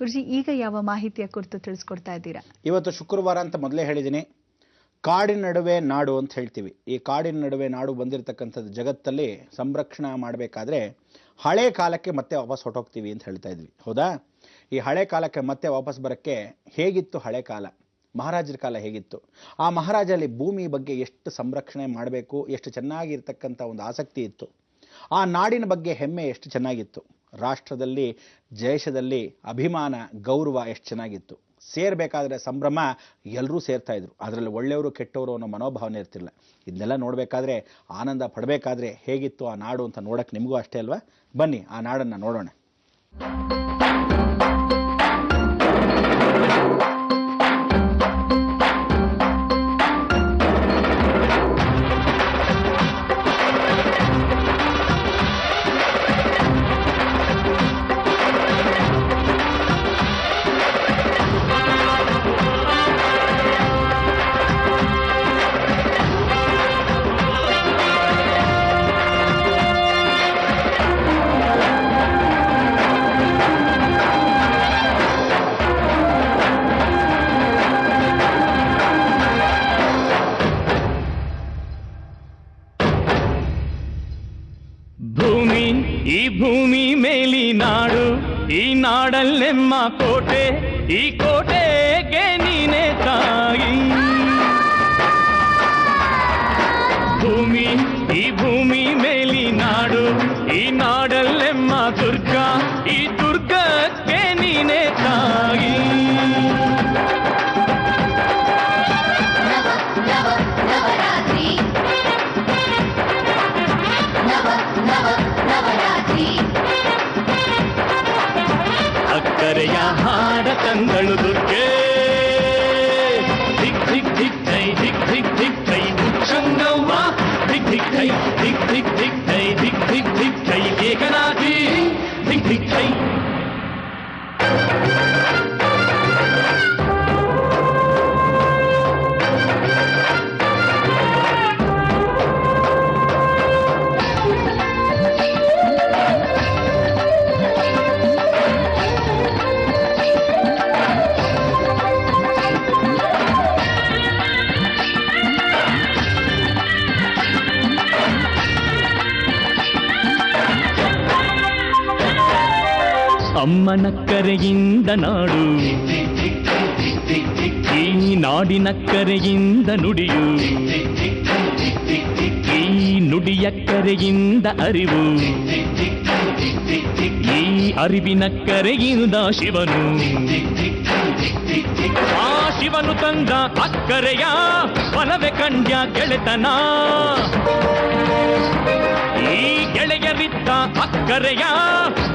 ಗುರುಜಿ, ಈಗ ಯಾವ ಮಾಹಿತಿಯ ಕುರಿತು ತಿಳಿಸ್ಕೊಡ್ತಾ ಇದ್ದೀರಾ? ಇವತ್ತು ಶುಕ್ರವಾರ ಅಂತ ಮೊದಲೇ ಹೇಳಿದ್ದೀನಿ. ಕಾಡಿನ ನಡುವೆ ನಾಡು ಅಂತ ಹೇಳ್ತೀವಿ. ಈ ಕಾಡಿನ ನಡುವೆ ನಾಡು ಬಂದಿರತಕ್ಕಂಥದ್ದು ಜಗತ್ತಲ್ಲಿ ಸಂರಕ್ಷಣೆ ಮಾಡಬೇಕಾದ್ರೆ ಹಳೆ ಕಾಲಕ್ಕೆ ಮತ್ತೆ ವಾಪಸ್ ಹೊರಟೋಗ್ತೀವಿ ಅಂತ ಹೇಳ್ತಾ ಇದ್ವಿ, ಹೌದಾ? ಈ ಹಳೆ ಕಾಲಕ್ಕೆ ಮತ್ತೆ ವಾಪಸ್ ಬರೋಕ್ಕೆ ಹೇಗಿತ್ತು ಹಳೆ ಕಾಲ, ಮಹಾರಾಜರ ಕಾಲ ಹೇಗಿತ್ತು, ಆ ಮಹಾರಾಜಲ್ಲಿ ಭೂಮಿ ಬಗ್ಗೆ ಎಷ್ಟು ಸಂರಕ್ಷಣೆ ಮಾಡಬೇಕು, ಎಷ್ಟು ಚೆನ್ನಾಗಿರ್ತಕ್ಕಂಥ ಒಂದು ಆಸಕ್ತಿ ಇತ್ತು, ಆ ನಾಡಿನ ಬಗ್ಗೆ ಹೆಮ್ಮೆ ಎಷ್ಟು ಚೆನ್ನಾಗಿತ್ತು, ರಾಷ್ಟ್ರದಲ್ಲಿ ದೇಶದಲ್ಲಿ ಅಭಿಮಾನ ಗೌರವ ಎಷ್ಟು ಚೆನ್ನಾಗಿತ್ತು, ಸೇರಬೇಕಾದ್ರೆ ಸಂಭ್ರಮ, ಎಲ್ಲರೂ ಸೇರ್ತಾ ಇದ್ರು. ಅದರಲ್ಲಿ ಒಳ್ಳೆಯವರು ಕೆಟ್ಟವರು ಅನ್ನೋ ಮನೋಭಾವನೆ ಇರ್ತಿಲ್ಲ. ಇದನ್ನೆಲ್ಲ ನೋಡಬೇಕಾದ್ರೆ, ಆನಂದ ಪಡಬೇಕಾದ್ರೆ ಹೇಗಿತ್ತು ಆ ನಾಡು ಅಂತ ನೋಡಕ್ಕೆ ನಿಮಗೂ ಅಷ್ಟೇ ಅಲ್ವಾ? ಬನ್ನಿ ಆ ನಾಡನ್ನು ನೋಡೋಣ. ಈ ಭೂಮಿ ಮೇಲಿ ನಾಡು, ಈ ನಾಡಲ್ಲೆಮ್ಮ ಕೋಟೆ, ಈ ಕೋಟೆಗೆ ನೀನೆ ತಾಯಿ. ಭೂಮಿ, ಈ ಭೂಮಿ ಮೇಲಿ ನಾಡು, ಈ ನಾಡಲ್ಲೆಮ್ಮ ದುರ್ಗ, ಈ ದುರ್ಗಕ್ಕೆ ನೀನೆ ತಾಯಿ. ಅಕ್ಕರೆಯ ಹಾಡ ತಂಗಳು ದುರ್ಗೆ, ಧಿಕ್ ಧಿಕ್ ಧಿಕ್ ಥೈ, ಧಿಕ್ ಧಿಕ್ ಧಿಕ್ ಥೈ ಉಚ್ಚಂಗವ್ವ, ಧಿಕ್ ಧಿಕ್ ಥೈ, ಧಿಕ್ ಧಿಕ್ ಧಿಕ್ ಥೈ, ಧಿಕ್ ಧಿಕ್ ಧಿಕ್ ಥೈ ಏಕನಾಥಿ, ಧಿಕ್ ಧಿಕ್ ಥೈ. ಅಮ್ಮನ ಕರೆಯಿಂದ ನಾಡು, ಈ ನಾಡಿನ ಕರೆಯಿಂದ ನುಡಿಯು, ಈ ನುಡಿಯ ಕರೆಯಿಂದ ಅರಿವು, ಈ ಅರಿವಿನ ಕರೆಯಿಂದ ಶಿವನು, ಆ ಶಿವನು ತಂದ ಅಕ್ಕರೆಯ ಬಲವೆ ಕಂಡ್ಯ ಗೆಳೆತನ, ಈ ಗೆಳೆಯರಿದ್ದ ಅಕ್ಕರೆಯ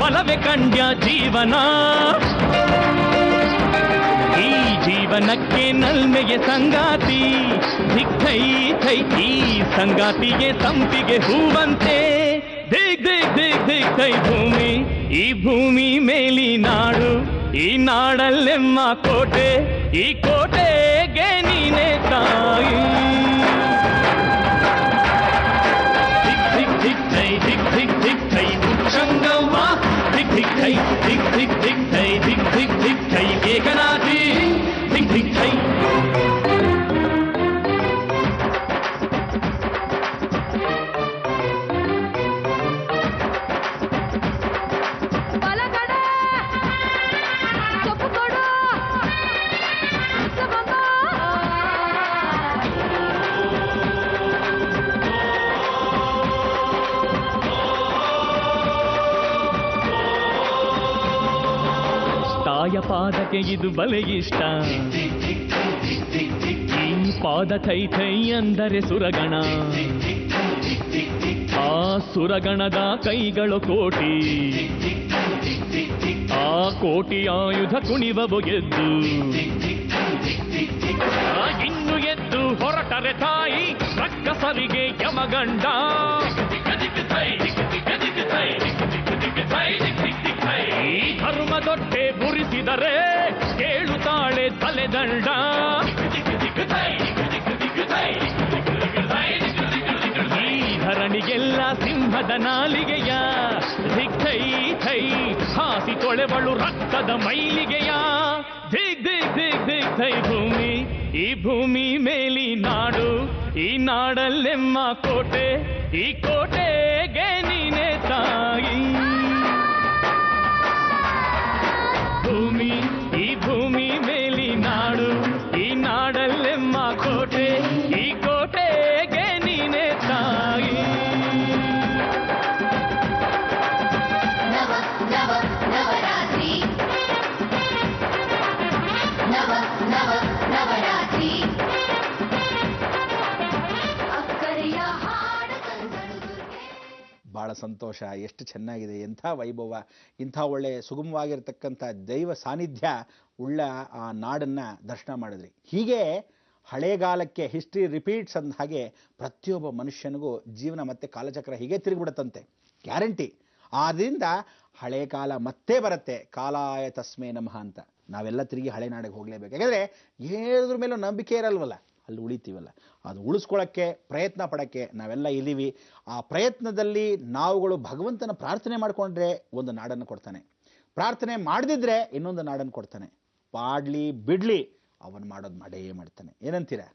ಬಲವೆ ಕಂಡ್ಯ ಜೀವನ, ಈ ಜೀವನಕ್ಕೆ ನಲ್ಮೆಯ ಸಂಗಾತಿ, ಧಿಕ್ ಥೈ ಥೈ, ಈ ಸಂಗಾತಿಗೆ ಸಂಪಿಗೆ ಹೂವಂತೆ, ದಿಗ್ ದಿಗ್ ದಿಗ್ ದಿಗ್ ಥೈ ಭೂಮಿ, ಈ ಭೂಮಿ ಮೇಲಿ ನಾಡು, ಈ ನಾಡಲ್ಲೆಮ್ಮ ಕೋಟೆ, ಈ ಕೋಟೆಗೆ ನೀನೆ ತಾಯಿ. ಧಿಕ್ ಥೈ, ಧಿಕ್ ಧಿಕ್ ಧಿಕ್ ಥೈ ಉಚ್ಚಂಗವ್ವ, ಧಿಕ್ ಧಿಕ್ ಥೈ, ಧಿಕ್ ಧಿಕ್ ಧಿಕ್ ಥೈ, ಧಿಕ್ ಧಿಕ್ ಧಿಕ್ ಥೈ ಏಕನಾಥಿ, ಧಿಕ್ ಧಿಕ್ ಥೈ. ತಾಯ ಪಾದಕ್ಕೆ ಇದು ಬಲೆ ಇಷ್ಟ, ಈ ಪಾದ ಥೈ ಥೈ ಅಂದರೆ ಸುರಗಣ, ಆ ಸುರಗಣದ ಕೈಗಳು ಕೋಟಿ, ಆ ಕೋಟಿ ಆಯುಧ ಕುಣಿವವು ಎದ್ದು, ಇನ್ನು ಎದ್ದು ಹೊರಟರೆ ತಾಯಿ ರಕ್ಕಸರಿಗೆ ಯಮಗಂಡ. ಈ ಧರ್ಮದೊಟ್ಟೆ ಬುರಿಸಿದರೆ ಕೇಳುತ್ತಾಳೆ ತಲೆದಂಡ, ಈ ಧರಣಿಗೆಲ್ಲ ಸಿಂಹದ ನಾಲಿಗೆಯ ಧಿಕ್ ಥೈ ಥೈ, ಹಾಸಿ ತೊಳೆವಳು ರಕ್ತ ಭಾರತದ ಮೈಲಿಗೆಯ ದಿಗ್ ದಿಗ್ ದಿಗ್ ದಿಗ್ ದೈ ಭೂಮಿ, ಈ ಭೂಮಿ ಮೇಲಿ ನಾಡು, ಈ ನಾಡಲ್ಲೆಮ್ಮ ಕೋಟೆ, ಈ ಕೋಟೆಗೆ ನೀನೆ ತಾಯಿ. ಭೂಮಿ, ಈ ಭೂಮಿ ಮೇಲಿ ನಾಡು, ಈ ನಾಡಲ್ಲೆಮ್ಮ ಕೋಟೆ, ಈ ಕೋಟೆಗೆ ನೀನೆ ತಾಯಿ. ಭಾಳ ಸಂತೋಷ, ಎಷ್ಟು ಚೆನ್ನಾಗಿದೆ, ಎಂಥ ವೈಭವ, ಇಂಥ ಒಳ್ಳೆ ಸುಗಮವಾಗಿರ್ತಕ್ಕಂಥ ದೈವ ಸಾನ್ನಿಧ್ಯ ಉಳ್ಳ ಆ ನಾಡನ್ನು ದರ್ಶನ ಮಾಡಿದ್ರಿ. ಹೀಗೆ ಹಳೆಗಾಲಕ್ಕೆ ಹಿಸ್ಟ್ರಿ ರಿಪೀಟ್ಸ್ ಅಂದ ಹಾಗೆ ಪ್ರತಿಯೊಬ್ಬ ಮನುಷ್ಯನಿಗೂ ಜೀವನ ಮತ್ತೆ ಕಾಲಚಕ್ರ ಹೀಗೆ ತಿರುಗಿಬಿಡುತ್ತಂತೆ, ಗ್ಯಾರಂಟಿ. ಆದ್ದರಿಂದ ಹಳೆ ಕಾಲ ಮತ್ತೆ ಬರುತ್ತೆ, ಕಾಲಾಯ ತಸ್ಮೇ ನಮಃ ಅಂತ. ನಾವೆಲ್ಲ ತಿರುಗಿ ಹಳೆ ನಾಡಿಗೆ ಹೋಗಲೇಬೇಕು. ಯಾಕಂದರೆ ಏದ್ರ ಮೇಲೂ ನಂಬಿಕೆ ಇರಲ್ವಲ್ಲ, ಅಲ್ಲಿ ಉಳಿತೀವಲ್ಲ, ಅದು ಉಳಿಸ್ಕೊಳ್ಳೋಕ್ಕೆ ಪ್ರಯತ್ನ ಪಡೋಕ್ಕೆ ನಾವೆಲ್ಲ ಇದ್ದೀವಿ. ಆ ಪ್ರಯತ್ನದಲ್ಲಿ ನಾವುಗಳು ಭಗವಂತನ ಪ್ರಾರ್ಥನೆ ಮಾಡಿಕೊಂಡ್ರೆ ಒಂದು ನಾಡನ್ನು ಕೊಡ್ತಾನೆ, ಪ್ರಾರ್ಥನೆ ಮಾಡದಿದ್ರೆ ಇನ್ನೊಂದು ನಾಡನ್ನು ಕೊಡ್ತಾನೆ. ಪಾಡ್ಲಿ ಬಿಡ್ಲಿ ಅವನು ಮಾಡೋದು ಮಾಡೇ ಮಾಡ್ತಾನೆ. ಏನಂತೀರಾ?